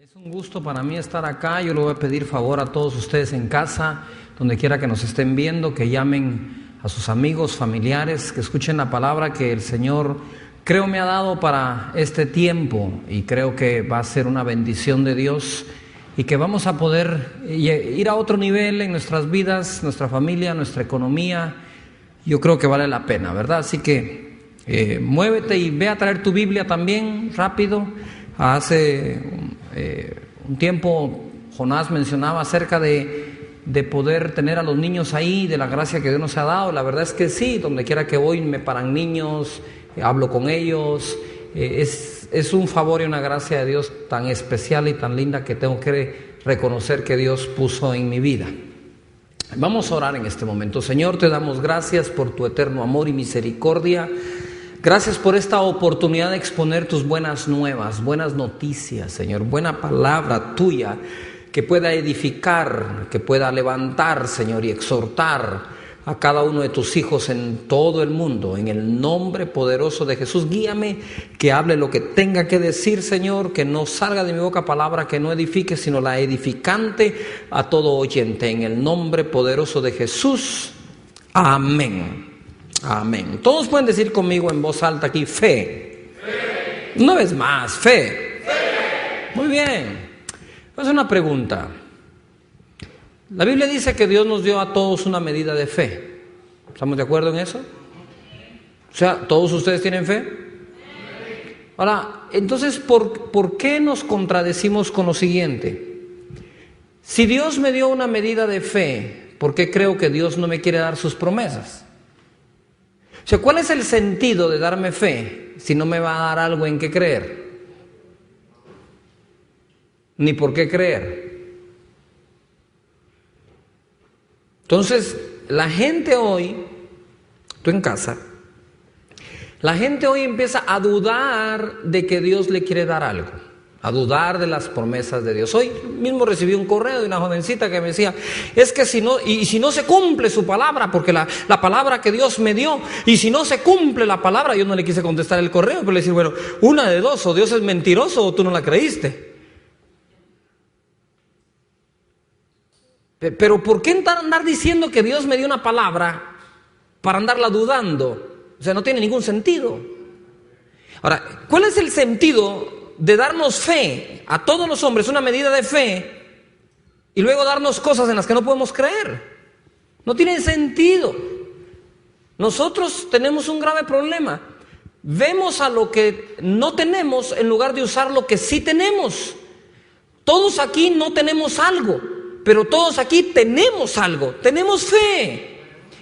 Es un gusto para mí estar acá. Yo le voy a pedir favor a todos ustedes en casa, donde quiera que nos estén viendo, que llamen a sus amigos, familiares, que escuchen la palabra que el Señor creo me ha dado para este tiempo, y creo que va a ser una bendición de Dios y que vamos a poder ir a otro nivel en nuestras vidas, nuestra familia, nuestra economía. Yo creo que vale la pena, ¿verdad? Así que muévete y ve a traer tu Biblia también rápido. Hace un tiempo Jonás mencionaba acerca de poder tener a los niños ahí, de la gracia que Dios nos ha dado. La verdad es que sí, donde quiera que voy me paran niños, hablo con ellos. Es un favor y una gracia de Dios tan especial y tan linda que tengo que reconocer que Dios puso en mi vida. Vamos a orar en este momento. Señor, te damos gracias por tu eterno amor y misericordia. Gracias por esta oportunidad de exponer tus buenas nuevas, buenas noticias, Señor, buena palabra tuya que pueda edificar, que pueda levantar, Señor, y exhortar a cada uno de tus hijos en todo el mundo. En el nombre poderoso de Jesús, guíame, que hable lo que tenga que decir, Señor, que no salga de mi boca palabra que no edifique, sino la edificante a todo oyente. En el nombre poderoso de Jesús, amén. Amén. Todos pueden decir conmigo en voz alta aquí, fe. Fe. Una vez más, fe. Fe. Muy bien. Voy a hacer una pregunta. La Biblia dice que Dios nos dio a todos una medida de fe. ¿Estamos de acuerdo en eso? O sea, ¿todos ustedes tienen fe? Ahora, entonces, ¿por qué nos contradecimos con lo siguiente? Si Dios me dio una medida de fe, ¿por qué creo que Dios no me quiere dar sus promesas? O sea, ¿cuál es el sentido de darme fe si no me va a dar algo en qué creer? Ni por qué creer. Entonces, la gente hoy, tú en casa, la gente hoy empieza a dudar de que Dios le quiere dar algo, a dudar de las promesas de Dios. Hoy mismo recibí un correo de una jovencita que me decía, es que si no se cumple su palabra, porque la palabra que Dios me dio, y si no se cumple la palabra, yo no le quise contestar el correo, pero le dije, bueno, una de dos, o Dios es mentiroso o tú no la creíste. Pero ¿por qué andar diciendo que Dios me dio una palabra para andarla dudando? O sea, no tiene ningún sentido. Ahora, ¿cuál es el sentido de darnos fe a todos los hombres, una medida de fe, y luego darnos cosas en las que no podemos creer? No tiene sentido. Nosotros tenemos un grave problema. Vemos a lo que no tenemos en lugar de usar lo que sí tenemos. Todos aquí no tenemos algo, pero todos aquí tenemos algo, tenemos fe.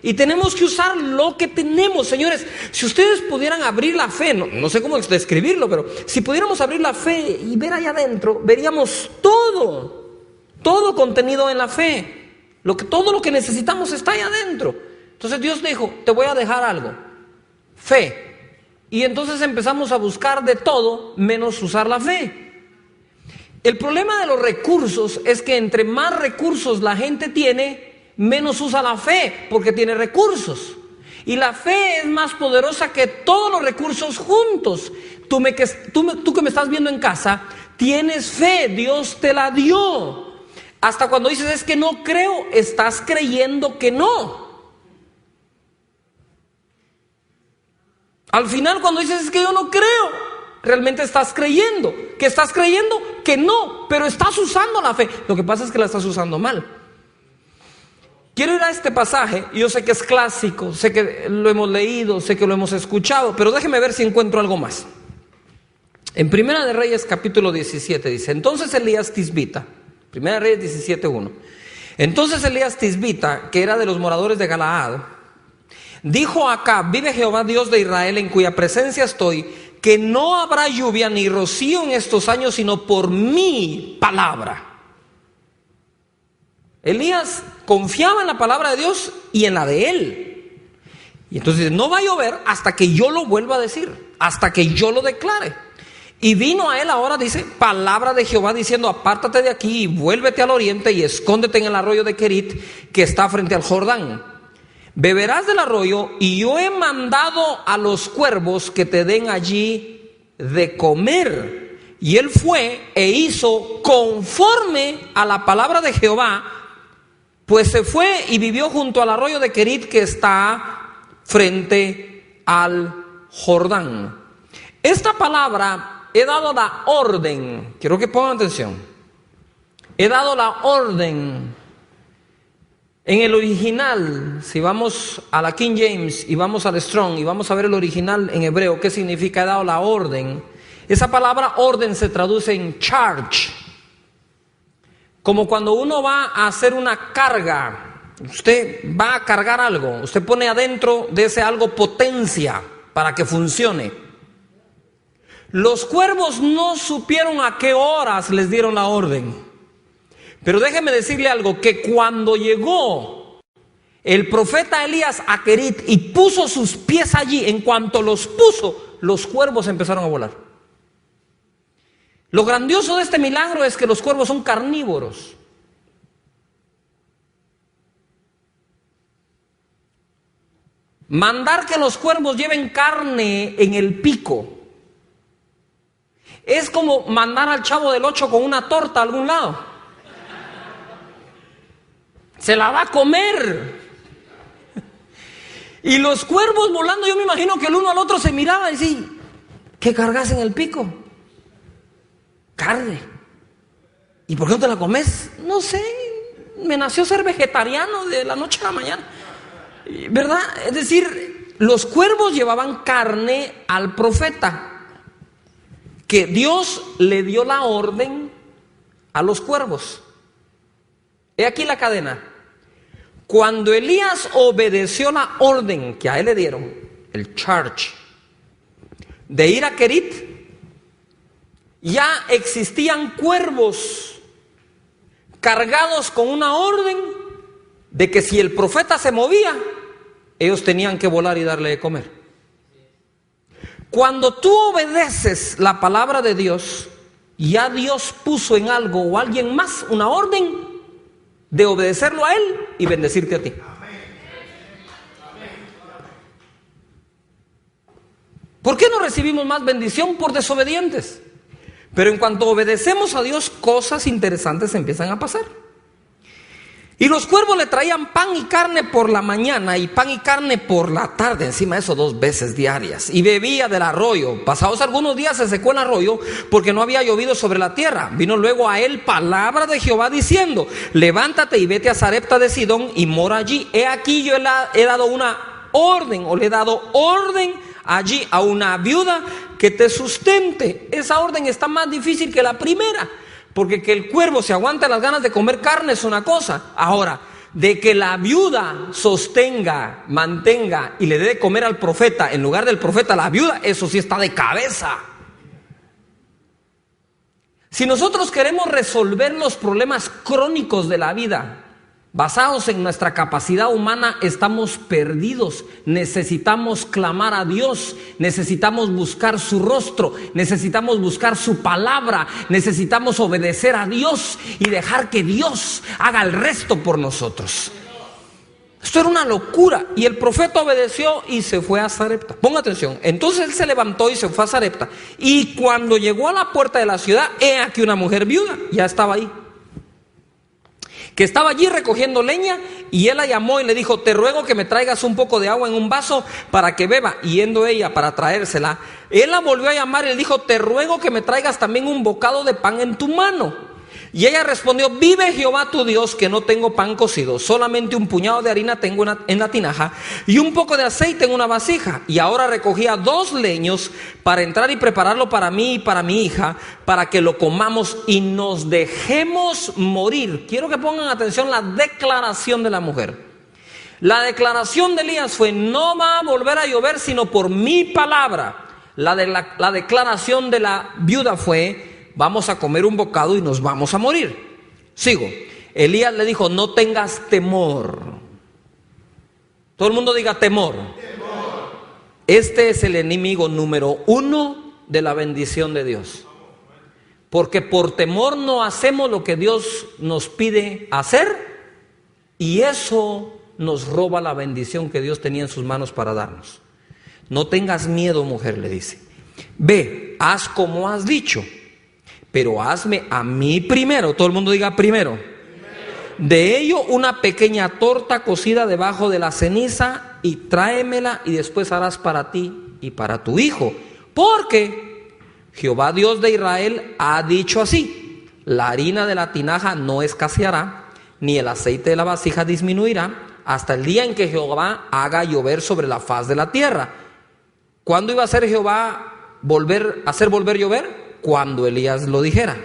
Y tenemos que usar lo que tenemos, señores. Si ustedes pudieran abrir la fe, no sé cómo describirlo, pero si pudiéramos abrir la fe y ver allá adentro, veríamos todo contenido en la fe. Todo lo que necesitamos está allá adentro. Entonces Dios dijo, te voy a dejar algo, fe. Y entonces empezamos a buscar de todo menos usar la fe. El problema de los recursos es que entre más recursos la gente tiene, menos usa la fe, porque tiene recursos. Y la fe es más poderosa que todos los recursos juntos. Tú que me estás viendo en casa, tienes fe, Dios te la dio. Hasta cuando dices, es que no creo, estás creyendo que no. Al final, cuando dices, es que yo no creo, realmente estás creyendo. ¿Que estás creyendo? Que no, pero estás usando la fe. Lo que pasa es que la estás usando mal. Quiero ir a este pasaje, y yo sé que es clásico, sé que lo hemos leído, sé que lo hemos escuchado, pero déjeme ver si encuentro algo más. En Primera de Reyes capítulo 17 dice, entonces Elías Tisbita, Primera de Reyes 17:1, entonces Elías Tisbita, que era de los moradores de Galaad, dijo acá, vive Jehová Dios de Israel, en cuya presencia estoy, que no habrá lluvia ni rocío en estos años, sino por mi palabra. Elías confiaba en la palabra de Dios y en la de él. Y entonces no va a llover hasta que yo lo vuelva a decir, hasta que yo lo declare. Y vino a él ahora, dice, palabra de Jehová diciendo, apártate de aquí y vuélvete al oriente y escóndete en el arroyo de Kerit, que está frente al Jordán. Beberás del arroyo, y yo he mandado a los cuervos que te den allí de comer. Y él fue e hizo conforme a la palabra de Jehová, pues se fue y vivió junto al arroyo de Querit, que está frente al Jordán. Esta palabra, he dado la orden, quiero que pongan atención, he dado la orden. En el original, si vamos a la King James y vamos al Strong y vamos a ver el original en hebreo, ¿qué significa? He dado la orden. Esa palabra orden se traduce en charge. Como cuando uno va a hacer una carga, usted va a cargar algo, usted pone adentro de ese algo potencia para que funcione. Los cuervos no supieron a qué horas les dieron la orden. Pero déjeme decirle algo, que cuando llegó el profeta Elías a Querit y puso sus pies allí, en cuanto los puso, los cuervos empezaron a volar. Lo grandioso de este milagro es que los cuervos son carnívoros. Mandar que los cuervos lleven carne en el pico es como mandar al Chavo del Ocho con una torta a algún lado. Se la va a comer. Y los cuervos volando, yo me imagino que el uno al otro se miraba y decía, ¿qué cargas en el pico? Carne. ¿Y por qué no te la comes? No sé, me nació ser vegetariano de la noche a la mañana, ¿verdad? Es decir, los cuervos llevaban carne al profeta, que Dios le dio la orden a los cuervos. He aquí la cadena. Cuando Elías obedeció la orden que a él le dieron, el charge, de ir a Querit, ya existían cuervos cargados con una orden de que si el profeta se movía, ellos tenían que volar y darle de comer. Cuando tú obedeces la palabra de Dios, ya Dios puso en algo o alguien más una orden de obedecerlo a Él y bendecirte a ti. ¿Por qué no recibimos más bendición? Por desobedientes. Pero en cuanto obedecemos a Dios, cosas interesantes empiezan a pasar. Y los cuervos le traían pan y carne por la mañana y pan y carne por la tarde, encima de eso 2 veces diarias. Y bebía del arroyo. Pasados algunos días se secó el arroyo porque no había llovido sobre la tierra. Vino luego a él palabra de Jehová diciendo, levántate y vete a Sarepta de Sidón y mora allí. He aquí yo he dado una orden, o le he dado orden allí a una viuda que te sustente. Esa orden está más difícil que la primera. Porque que el cuervo se aguante las ganas de comer carne es una cosa. Ahora, de que la viuda sostenga, mantenga y le dé de comer al profeta en lugar del profeta a la viuda, eso sí está de cabeza. Si nosotros queremos resolver los problemas crónicos de la vida, basados en nuestra capacidad humana, estamos perdidos. Necesitamos clamar a Dios, necesitamos buscar su rostro, necesitamos buscar su palabra, necesitamos obedecer a Dios y dejar que Dios haga el resto por nosotros. Esto era una locura. Y el profeta obedeció y se fue a Sarepta. Ponga atención. Entonces él se levantó y se fue a Sarepta. Y cuando llegó a la puerta de la ciudad, he aquí una mujer viuda, ya estaba ahí, que estaba allí recogiendo leña, y él la llamó y le dijo, te ruego que me traigas un poco de agua en un vaso para que beba. Y yendo ella para traérsela, él la volvió a llamar y le dijo, te ruego que me traigas también un bocado de pan en tu mano. Y ella respondió, vive Jehová tu Dios que no tengo pan cocido, solamente un puñado de harina tengo en la tinaja y un poco de aceite en una vasija. Y ahora recogía 2 leños para entrar y prepararlo para mí y para mi hija, para que lo comamos y nos dejemos morir. Quiero que pongan atención la declaración de la mujer. La declaración de Elías fue, no va a volver a llover sino por mi palabra. La declaración de la viuda fue, vamos a comer un bocado y nos vamos a morir. Sigo. Elías le dijo, no tengas temor. Todo el mundo diga temor. Temor. Este es el enemigo número 1 de la bendición de Dios. Porque por temor no hacemos lo que Dios nos pide hacer, y eso nos roba la bendición que Dios tenía en sus manos para darnos. No tengas miedo, mujer, le dice. Ve, haz como has dicho. pero hazme a mí primero, todo el mundo diga primero, de ello una pequeña torta cocida debajo de la ceniza y tráemela y después harás para ti y para tu hijo. Porque Jehová Dios de Israel ha dicho así: la harina de la tinaja no escaseará, ni el aceite de la vasija disminuirá, hasta el día en que Jehová haga llover sobre la faz de la tierra. ¿Cuándo iba a hacer Jehová hacer volver llover? Cuando Elías lo dijera.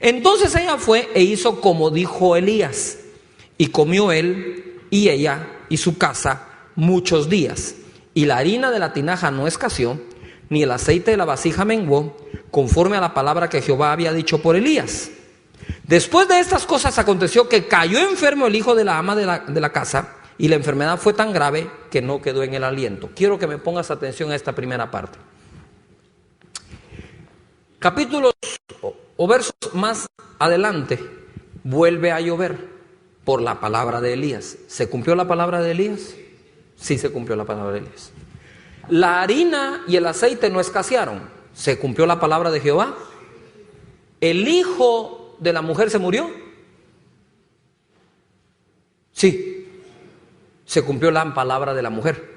Entonces ella fue e hizo como dijo Elías, y comió él y ella y su casa muchos días. Y la harina de la tinaja no escaseó, ni el aceite de la vasija menguó, conforme a la palabra que Jehová había dicho por Elías. Después de estas cosas aconteció que cayó enfermo el hijo de la ama de la casa, y la enfermedad fue tan grave que no quedó en el aliento. Quiero que me pongas atención a esta primera parte. Capítulos o versos más adelante, vuelve a llover por la palabra de Elías. ¿Se cumplió la palabra de Elías? Sí, se cumplió la palabra de Elías. La harina y el aceite no escasearon. ¿Se cumplió la palabra de Jehová? ¿El hijo de la mujer se murió? Sí, se cumplió la palabra de la mujer.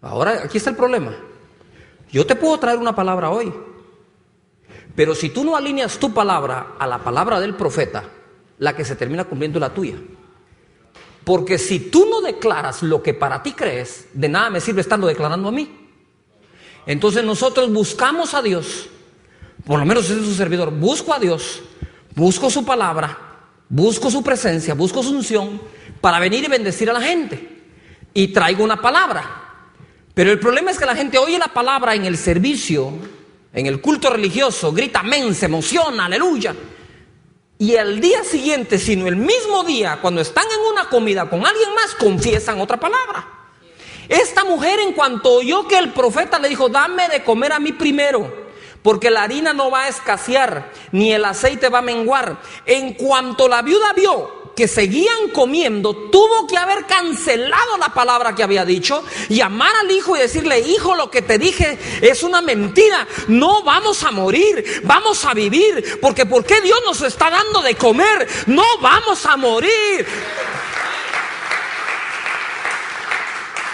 Ahora, aquí está el problema. Yo te puedo traer una palabra hoy, pero si tú no alineas tu palabra a la palabra del profeta, la que se termina cumpliendo es la tuya. Porque si tú no declaras lo que para ti crees, de nada me sirve estarlo declarando a mí. Entonces nosotros buscamos a Dios, por lo menos ese es su servidor, busco a Dios, busco su palabra, busco su presencia, busco su unción, para venir y bendecir a la gente. Y traigo una palabra. Pero el problema es que la gente oye la palabra en el servicio, en el culto religioso, grita amén, se emociona, aleluya. Y al día siguiente, sino el mismo día, cuando están en una comida con alguien más, confiesan otra palabra. Esta mujer, en cuanto oyó que el profeta le dijo, dame de comer a mí primero, porque la harina no va a escasear, ni el aceite va a menguar. En cuanto la viuda vio que seguían comiendo, tuvo que haber cancelado la palabra que había dicho, llamar al hijo y decirle, hijo, lo que te dije es una mentira, no vamos a morir, vamos a vivir, porque ¿por qué Dios nos está dando de comer? No vamos a morir.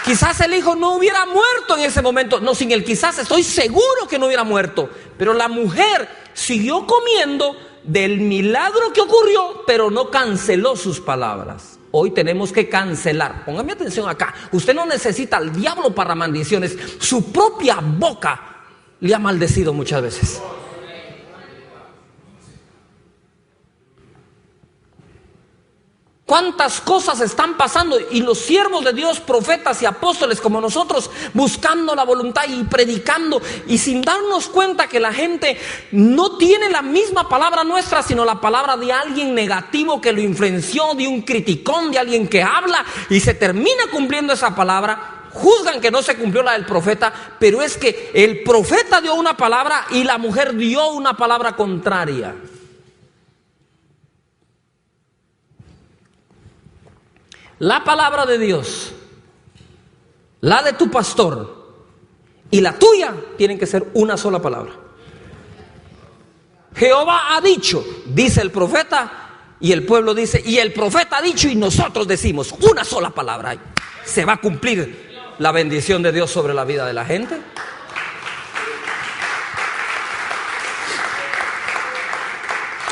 Quizás el hijo no hubiera muerto en ese momento, no, sin el quizás, estoy seguro que no hubiera muerto, pero la mujer siguió comiendo del milagro que ocurrió, pero no canceló sus palabras. Hoy tenemos que cancelar. Póngame atención acá. Usted no necesita al diablo para maldiciones. Su propia boca le ha maldecido muchas veces. ¿Cuántas cosas están pasando? Y los siervos de Dios, profetas y apóstoles como nosotros, buscando la voluntad y predicando, y sin darnos cuenta que la gente no tiene la misma palabra nuestra, sino la palabra de alguien negativo que lo influenció, de un criticón, de alguien que habla, y se termina cumpliendo esa palabra. Juzgan que no se cumplió la del profeta, pero es que el profeta dio una palabra y la mujer dio una palabra contraria. La palabra de Dios, la de tu pastor y la tuya tienen que ser una sola palabra. Jehová ha dicho, dice el profeta, y el pueblo dice, y el profeta ha dicho, y nosotros decimos una sola palabra. Se va a cumplir la bendición de Dios sobre la vida de la gente.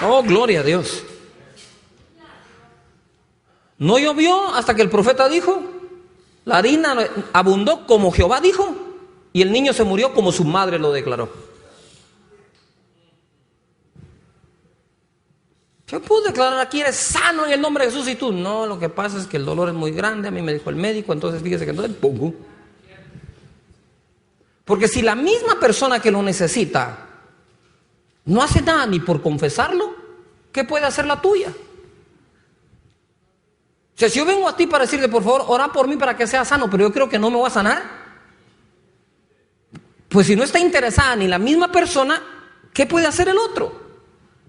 Oh, gloria a Dios. No llovió hasta que el profeta dijo, la harina abundó como Jehová dijo, y el niño se murió como su madre lo declaró. Yo puedo declarar aquí, eres sano en el nombre de Jesús, y tú, no, lo que pasa es que el dolor es muy grande, a mí me dijo el médico, entonces fíjese que entonces, ¡pum! Porque si la misma persona que lo necesita no hace nada ni por confesarlo, ¿qué puede hacer la tuya? O sea, si yo vengo a ti para decirte, por favor, ora por mí para que sea sano, pero yo creo que no me voy a sanar, pues si no está interesada ni la misma persona, ¿qué puede hacer el otro?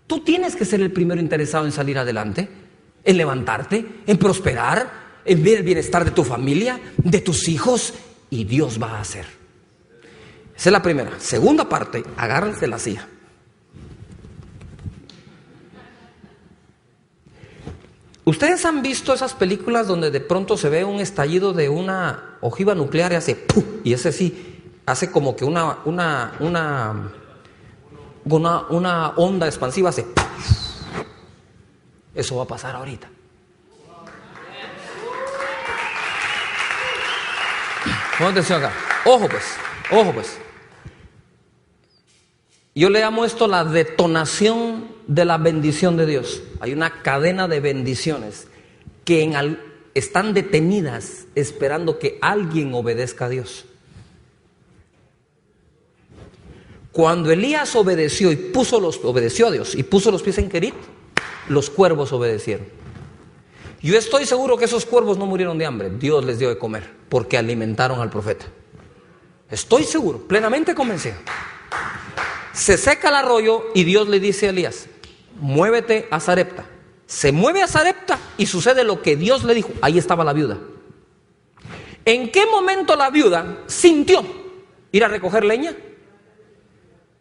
Tú tienes que ser el primero interesado en salir adelante, en levantarte, en prosperar, en ver el bienestar de tu familia, de tus hijos, y Dios va a hacer. Esa es la primera. Segunda parte, agárrense la silla. ¿Ustedes han visto esas películas donde de pronto se ve un estallido de una ojiva nuclear y hace ¡pum! Y ese sí, hace como que una onda expansiva, hace ¡pum! Eso va a pasar ahorita. Pon atención acá. Ojo pues. Yo le llamo esto la detonación de la bendición de Dios. Hay una cadena de bendiciones que están detenidas esperando que alguien obedezca a Dios. Cuando Elías obedeció a Dios y puso los pies en Querit, los cuervos obedecieron. Yo estoy seguro que esos cuervos no murieron de hambre. Dios les dio de comer porque alimentaron al profeta. Estoy seguro, plenamente convencido. Se seca el arroyo y Dios le dice a Elías: muévete a Sarepta. Se mueve a Sarepta y sucede lo que Dios le dijo. Ahí estaba la viuda. ¿En qué momento la viuda sintió ir a recoger leña?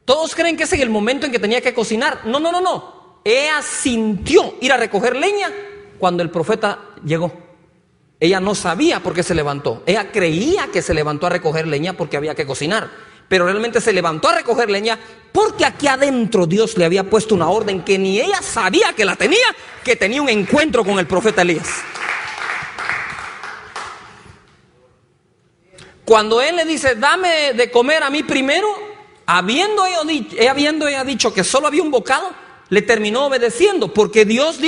Todos creen que es en el momento en que tenía que cocinar. No. Ella sintió ir a recoger leña cuando el profeta llegó. Ella no sabía por qué se levantó. Ella creía que se levantó a recoger leña porque había que cocinar. Pero realmente se levantó a recoger leña porque aquí adentro Dios le había puesto una orden que ni ella sabía que la tenía, que tenía un encuentro con el profeta Elías. Cuando él le dice: dame de comer a mí primero, habiendo ella dicho que solo había un bocado, le terminó obedeciendo, porque Dios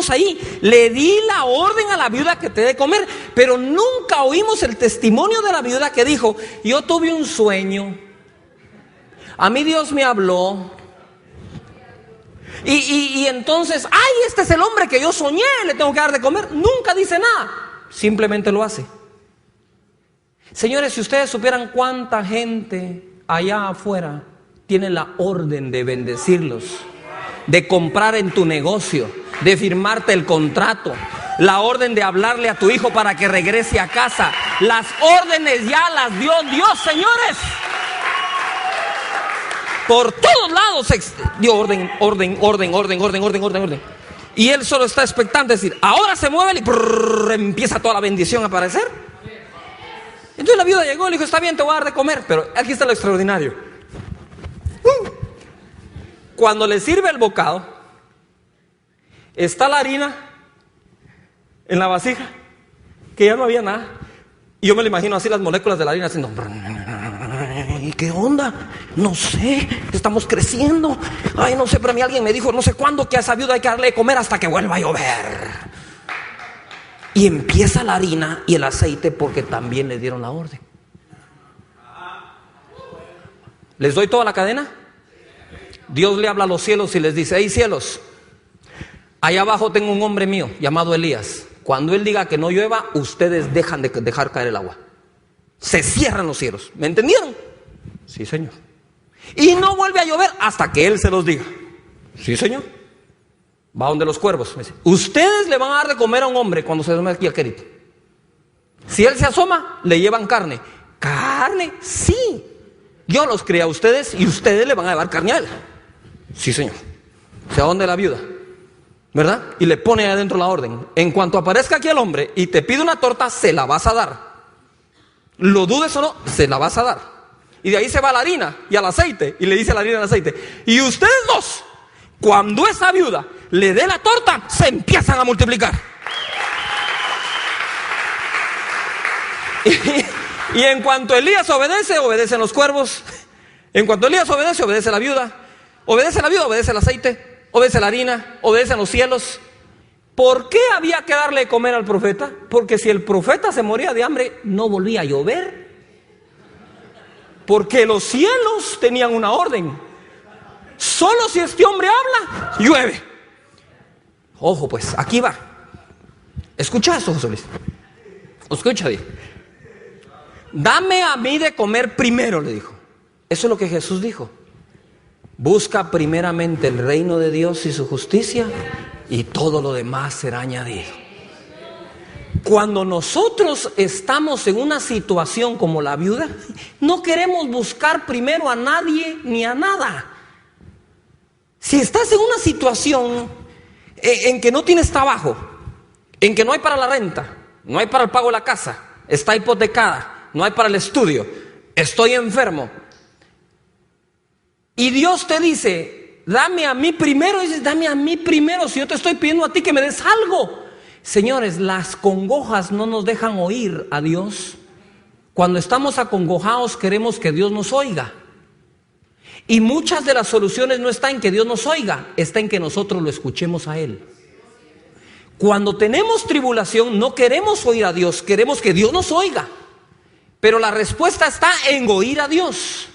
ahí, le di la orden a la viuda que te dé comer. Pero nunca oímos el testimonio de la viuda que dijo: yo tuve un sueño, a mí Dios me habló, y entonces, este es el hombre que yo soñé, le tengo que dar de comer. Nunca dice nada, simplemente lo hace. Señores, si ustedes supieran cuánta gente allá afuera tiene la orden de bendecirlos, de comprar en tu negocio, de firmarte el contrato, la orden de hablarle a tu hijo para que regrese a casa. Las órdenes ya las dio Dios, señores. Por todos lados dio orden. Y él solo está expectante, es decir, ahora se mueve y empieza toda la bendición a aparecer. Entonces la viuda llegó y le dijo: está bien, te voy a dar de comer. Pero aquí está lo extraordinario. Cuando le sirve el bocado, está la harina en la vasija, que ya no había nada. Y yo me lo imagino así, las moléculas de la harina haciendo: ¿y qué onda? No sé, estamos creciendo. No sé, pero a mí alguien me dijo, no sé cuándo, que a esa viuda hay que darle de comer hasta que vuelva a llover. Y empieza la harina y el aceite porque también le dieron la orden. ¿Les doy toda la cadena? Dios le habla a los cielos y les dice: hey cielos, allá abajo tengo un hombre mío llamado Elías. Cuando él diga que no llueva, ustedes dejan de dejar caer el agua. Se cierran los cielos. ¿Me entendieron? Sí, señor. Y no vuelve a llover hasta que él se los diga. Sí, señor. Va donde los cuervos. Me dice: ustedes le van a dar de comer a un hombre cuando se duerme aquí al Querit. Si él se asoma, le llevan carne. ¿Carne? Sí. Yo los crié a ustedes y ustedes le van a llevar carne a él. Sí, señor. ¿Se va donde la viuda? ¿Verdad? Y le pone adentro la orden: en cuanto aparezca aquí el hombre y te pide una torta, se la vas a dar. Lo dudes o no, se la vas a dar. Y de ahí se va la harina y al aceite. Y le dice a la harina y al aceite: y ustedes dos, cuando esa viuda le dé la torta, se empiezan a multiplicar. Y en cuanto Elías obedece, obedecen los cuervos. En cuanto Elías obedece, obedece la viuda. Obedece la viuda, obedece el aceite, obedece la harina, obedecen los cielos. ¿Por qué había que darle de comer al profeta? Porque si el profeta se moría de hambre, no volvía a llover. Porque los cielos tenían una orden: solo si este hombre habla, llueve. Ojo pues, aquí va. Escucha esto, José Luis. Escucha bien. Dame a mí de comer primero, le dijo. Eso es lo que Jesús dijo. Busca primeramente el reino de Dios y su justicia, y todo lo demás será añadido. Cuando nosotros estamos en una situación como la viuda, no queremos buscar primero a nadie ni a nada. Si estás en una situación en que no tienes trabajo, en que no hay para la renta, no hay para el pago de la casa, está hipotecada, no hay para el estudio, estoy enfermo, y Dios te dice, dame a mí primero, y dices, dame a mí primero, si yo te estoy pidiendo a ti que me des algo. Señores, las congojas no nos dejan oír a Dios. Cuando estamos acongojados queremos que Dios nos oiga. Y muchas de las soluciones no están en que Dios nos oiga, está en que nosotros lo escuchemos a Él. Cuando tenemos tribulación no queremos oír a Dios, queremos que Dios nos oiga. Pero la respuesta está en oír a Dios.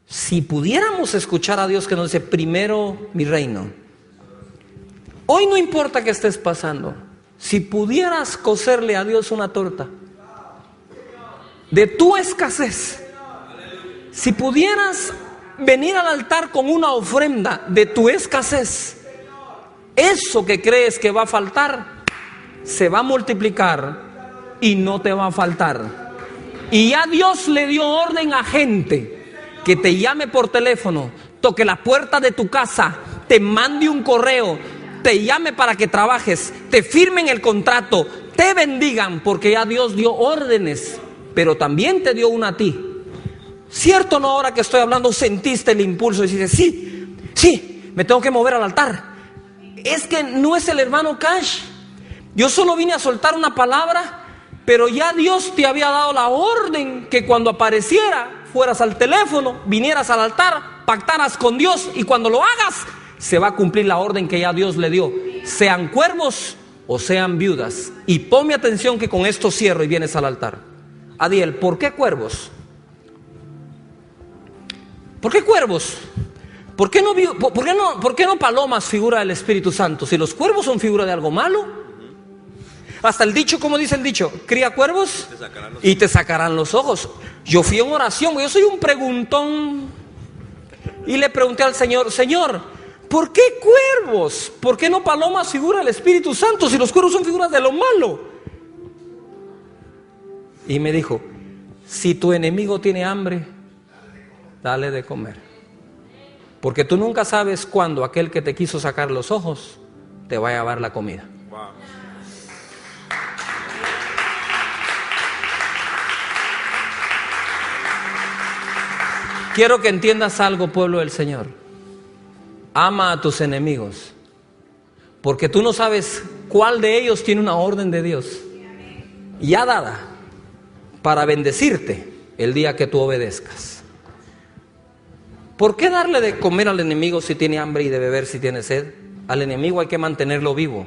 Si pudiéramos escuchar a Dios que nos dice, primero mi reino. Hoy no importa qué estés pasando. Si pudieras coserle a Dios una torta de tu escasez, si pudieras venir al altar con una ofrenda de tu escasez, eso que crees que va a faltar se va a multiplicar y no te va a faltar. Y ya Dios le dio orden a gente que te llame por teléfono, toque la puerta de tu casa, te mande un correo, te llame para que trabajes, te firmen el contrato, te bendigan, porque ya Dios dio órdenes, pero también te dio una a ti. ¿Cierto o no? Ahora que estoy hablando, sentiste el impulso y dices, sí, me tengo que mover al altar. Es que no es el hermano Cash. Yo solo vine a soltar una palabra, pero ya Dios te había dado la orden que cuando apareciera, fueras al teléfono, vinieras al altar, pactaras con Dios, y cuando lo hagas, se va a cumplir la orden que ya Dios le dio. Sean cuervos o sean viudas. Y ponme atención que con esto cierro y vienes al altar. Adiel, ¿por qué cuervos? ¿Por qué cuervos? ¿Por qué no palomas, figura del Espíritu Santo? Si los cuervos son figura de algo malo. Hasta el dicho, ¿cómo dice el dicho? Cría cuervos y te sacarán los ojos. Yo fui en oración, yo soy un preguntón, y le pregunté al Señor, Señor, ¿por qué cuervos? ¿Por qué no palomas, figura del Espíritu Santo? Si los cuervos son figuras de lo malo. Y me dijo, si tu enemigo tiene hambre, dale de comer. Porque tú nunca sabes cuándo aquel que te quiso sacar los ojos te va a llevar la comida. Wow. Quiero que entiendas algo, pueblo del Señor. Ama a tus enemigos, porque tú no sabes cuál de ellos tiene una orden de Dios ya dada para bendecirte el día que tú obedezcas. ¿Por qué darle de comer al enemigo si tiene hambre y de beber si tiene sed? Al enemigo hay que mantenerlo vivo.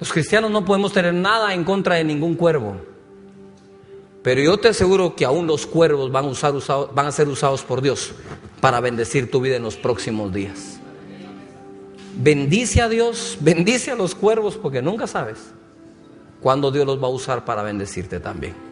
Los cristianos no podemos tener nada en contra de ningún cuervo, pero yo te aseguro que aún los cuervos van a ser usados por Dios para bendecir tu vida en los próximos días. Bendice a Dios, bendice a los cuervos, porque nunca sabes cuándo Dios los va a usar para bendecirte también.